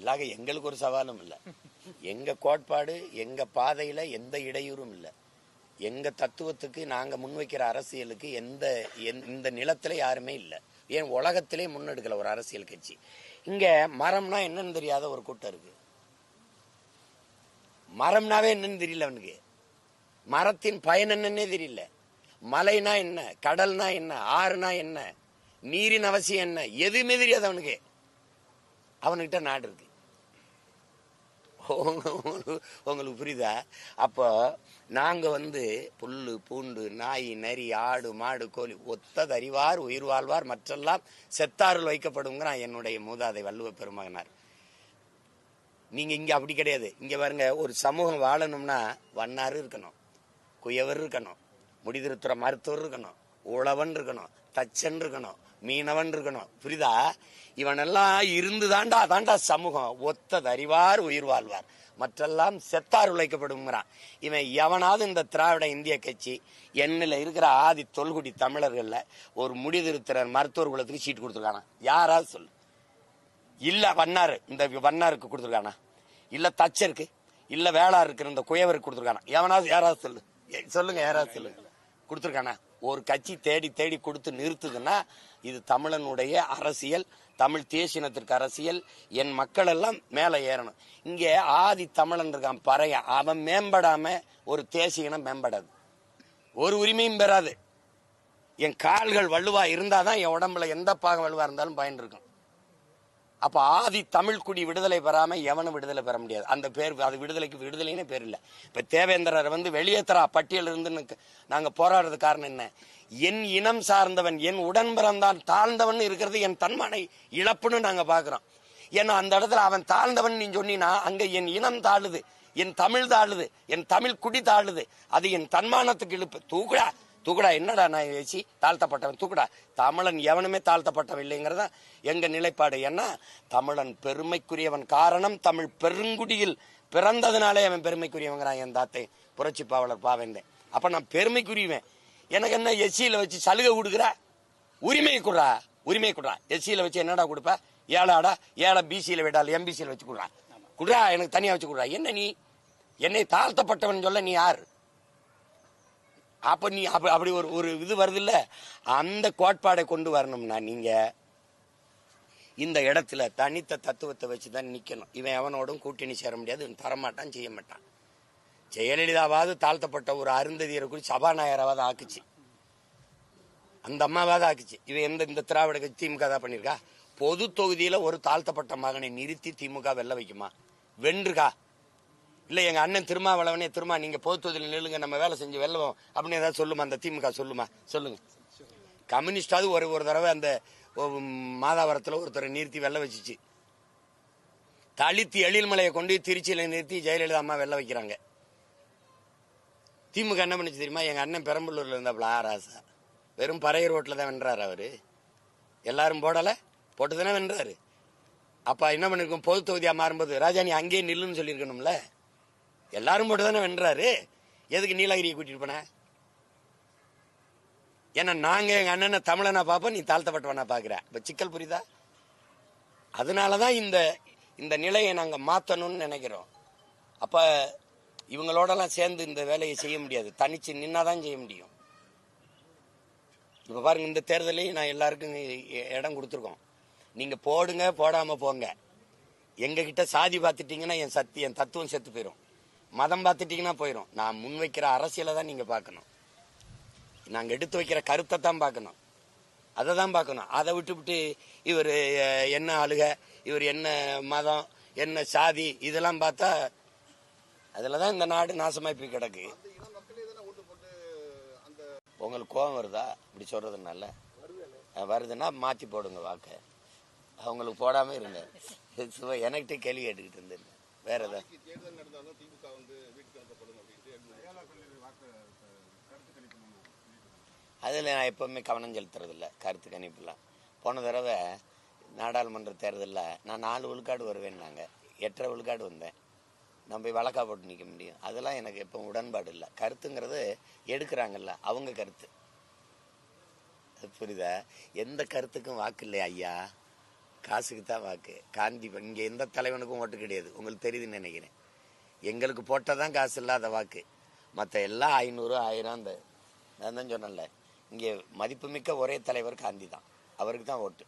இல்லாக எங்களுக்கு ஒரு சவாலும் இல்லை. எங்க கோட்பாடு, எங்க பாதையில எந்த இடையூறும் இல்லை. எங்க தத்துவத்துக்கு நாங்க முன்வைக்கிற அரசியலுக்கு இந்த நிலத்துல யாருமே இல்லை. ஏன் உலகத்திலே முன்னெடுக்கல ஒரு அரசியல் கட்சி. இங்க மரம்னா என்னன்னு தெரியாத ஒரு கூட்டம் இருக்கு. மரம்னாவே என்னன்னு தெரியல அவனுக்கு. மரத்தின் பயன் என்னன்னே தெரியல. மலைனா என்ன, கடல்னா என்ன, ஆறுனா என்ன, நீரின் அவசியம் என்ன, எதுவுமே தெரியாது அவனுக்கு. அவனுக்கிட்ட நாடு இருக்கு. உங்களுக்கு புரியுதா? அப்போ நாங்க புல்லு பூண்டு நாய் நரி ஆடு மாடு கோழி ஒத்தது அறிவார் உயிர் வாழ்வார் மற்றெல்லாம் செத்தாருள் வைக்கப்படுங்கிறான் என்னுடைய மூதாதை வள்ளுவ பெருமகனார். நீங்க இங்க அப்படி கிடையாது. இங்க பாருங்க, ஒரு சமூகம் வாழணும்னா வண்ணாறு இருக்கணும், குயவர் இருக்கணும், முடிதிருத்துற மருத்துவர் இருக்கணும், உழவன் இருக்கணும், தச்சன் இருக்கணும், மீனவன் இருக்கணும். புரியுதா? இவனெல்லாம் இருந்து தாண்டா சமூகம். ஒத்தது அறிவார் உயிர் வாழ்வார் மற்றெல்லாம் செத்தார் உழைக்கப்படுங்கிறான். இவன் எவனாவது இந்த திராவிட இந்திய கட்சி என்னில் இருக்கிற ஆதி தொல்குடி தமிழர்கள்ல ஒரு முடிதிருத்திற மருத்துவர் குலத்துக்கு சீட்டு கொடுத்துருக்கானா? யாராவது சொல்லு. இல்ல வண்ணாரு, இந்த வண்ணாருக்கு கொடுத்துருக்கானா? இல்ல தச்சருக்கு, இல்ல வேளாறு இருக்கிற இந்த குயவருக்கு கொடுத்துருக்கானா? யாராவது சொல்லு, சொல்லுங்க. யாராவது சொல்லுங்க, கொடுத்துருக்கானா? ஒரு கட்சி தேடி தேடி கொடுத்து நிறுத்துதுன்னா இது தமிழனுடைய அரசியல், தமிழ் தேசினத்திற்கு அரசியல். என் மக்கள் எல்லாம் மேல ஏறணும். இங்கே ஆதி தமிழன் இருக்கான் பறைய, அவன் மேம்படாம ஒரு தேசியனம் மேம்படாது, ஒரு உரிமையும் பெறாது. என் கால்கள் வலுவா இருந்தாதான் என் உடம்புல எந்த பாகம் வலுவா இருந்தாலும் பயன் இருக்கும். அப்ப ஆதி தமிழ் குடி விடுதலை பெறாம எவனும் விடுதலை பெற முடியாது. அந்த பேர், அது விடுதலைக்கு விடுதலைன்னு பேர் இல்ல. இப்ப தேவேந்திரர் வெளியேற்றா பட்டியல் இருந்து நாங்க போராடுறது காரணம் என்ன? என் இனம் சார்ந்தவன், என் உடன் பிறந்தான் தாழ்ந்தவன் இருக்கிறது என் தன்மானை இழப்புன்னு நாங்க பாக்குறோம். ஏன்னா அந்த இடத்துல அவன் தாழ்ந்தவன் நீ சொன்னீங்கன்னா அங்க என் இனம் தாழுது, என் தமிழ் தாழுது, என் தமிழ் குடி தாழுது. அது என் தன்மானத்துக்கு இழுப்பு. தூக்குடா என்னடா நான் வச்சு தாழ்த்தப்பட்டவன், தூக்குடா. தமிழன் எவனுமே தாழ்த்தப்பட்டவன் இல்லைங்கிறதா எங்க நிலைப்பாடு. ஏன்னா தமிழன் பெருமைக்குரியவன். காரணம், தமிழ் பெருங்குடியில் பிறந்ததுனாலே அவன் பெருமைக்குரியவங்கிறான் என் தாத்தை புரட்சி பாவலர் பாவேந்தேன். அப்ப நான் பெருமைக்குரியவன். எனக்கு என்ன எஸ்சியில வச்சு சலுகை கொடுக்குற? உரிமை குடுறா. எஸ்சியில வச்சு என்னடா கொடுப்ப? ஏழாடா, ஏழை பிசியில விடாது எம்பிசியில வச்சு குடுறா, எனக்கு தனியா வச்சு குடுறா. என்ன நீ என்னை தாழ்த்தப்பட்டவன் சொல்ல நீ யார்? அப்ப நீ அப்படி ஒரு இது வருது இல்ல. அந்த கோட்பாடை கொண்டு வரணும்னா நீங்க இந்த இடத்துல தனித்த தத்துவத்தை வச்சுதான் நிக்கணும். இவன் எவனோடும் கூட்டணி சேர முடியாது, இவன் தரமாட்டான், செய்ய மாட்டான். ஜெயலலிதாவாவது தாழ்த்தப்பட்ட ஒரு அருந்ததியரை குறித்து சபாநாயகராவது ஆக்குச்சு, அந்த அம்மாவாவது ஆக்குச்சு. இவன் இந்த திராவிட கட்சி திமுக தான் பண்ணிருக்கா? பொது தொகுதியில ஒரு தாழ்த்தப்பட்ட மகனை நிறுத்தி திமுக வெல்ல வைக்குமா? வென்றுகா? இல்ல எங்க அண்ணன் திருமாவளவனே, நீங்க பொது தொகுதியில் நில்லுங்க, நம்ம வேலை செஞ்சு வெல்லுவோம் அப்படின்னு ஏதாவது சொல்லுமா அந்த திமுக? சொல்லுங்க. கம்யூனிஸ்டாவது ஒரு தடவை அந்த மாதாவரத்தில் ஒருத்தரை நிறுத்தி வெல்ல வச்சிச்சு. தலித்து எழில்மலையை கொண்டு திருச்சியில நிறுத்தி ஜெயலலிதா அம்மா வெல்ல வைக்கிறாங்க. திமுக என்ன பண்ணுச்சு தெரியுமா? எங்க அண்ணன் பெரம்பலூர்ல இருந்தாப்ல ராசா, வெறும் பறைய ரோட்ல தான் வென்றாரு அவரு. எல்லாரும் போட்டுதானே வென்றாரு. அப்ப என்ன பண்ணிருக்கோம்? பொது தொகுதியா மாறும்போது ராஜா நீ அங்கேயே நில்லுன்னு சொல்லியிருக்கணும்ல. எல்லாரும் போட்டுதானே வென்றாரு. எதுக்கு நீலகிரியை கூட்டிட்டு போன? ஏன்னா நாங்க எங்க அண்ணனை தமிழனா பாப்போம், நீ தாழ்த்தப்பட்டவனா பாக்குற. இப்ப சிக்கல் புரியுதா? அதனாலதான் இந்த நிலையை நாங்க மாத்தணும்னு நினைக்கிறோம். அப்ப இவங்களோடலாம் சேர்ந்து இந்த வேலையை செய்ய முடியாது, தனிச்சு நின்னாதான் செய்ய முடியும். இப்ப பாருங்க, இந்த தேர்தலையும் நான் எல்லாருக்கும் இடம் கொடுத்துருக்கோம். நீங்க போடுங்க, போடாம போங்க. எங்க கிட்ட சாதி பார்த்துட்டீங்கன்னா என் தத்துவம் செத்து போயிடும். மதம் பார்த்துட்டீங்கன்னா போயிடும். நான் முன்வைக்கிற அரசியலை தான் நீங்க பார்க்கணும். நாங்க எடுத்து வைக்கிற கருத்தை தான் பார்க்கணும், அதை தான் பார்க்கணும். அதை விட்டு இவர் என்ன ஆளுக, இவர் என்ன மதம், என்ன சாதி, இதெல்லாம் பார்த்தா அதுலதான் இந்த நாடு நாசமாய் போய் கிடக்கு. உங்களுக்கு கோபம் வருதா இப்படி சொல்றதுனால? வருதுன்னா மாத்தி போடுங்க வாக்க. அவங்களுக்கு போடாம இருங்க. எனக்கிட்ட கேள்வி கேட்டுக்கிட்டு இருந்தேன். வேற ஏதாவது அதில் நான் எப்பவுமே கவனம் செலுத்துறது இல்லை, கருத்து கணிப்புலாம். போன தடவை நாடாளுமன்ற தேர்தலில் நான் 4 விழுக்காடு வருவேன்னாங்க, 8.5 விழுக்காடு வந்தேன். நான் போய் வழக்கா போட்டு நிற்க முடியும்? அதெல்லாம் எனக்கு எப்போ உடன்பாடு இல்லை. கருத்துங்கிறது எடுக்கிறாங்கல்ல அவங்க கருத்து, புரியுதா? எந்த கருத்துக்கும் வாக்கு இல்லையா ஐயா? காசுக்கு தான் வாக்கு. காந்தி இங்கே எந்த தலைவனுக்கும் ஓட்டு கிடையாது, உங்களுக்கு தெரியுதுன்னு நினைக்கிறேன். எங்களுக்கு போட்டதான் காசு இல்லாத வாக்கு. மற்ற எல்லாம் 500 1000 அந்த நான் தான் சொன்னேன்ல, இங்கே மதிப்புமிக்க ஒரே தலைவர் காந்தி தான், அவருக்கு தான் ஓட்டு.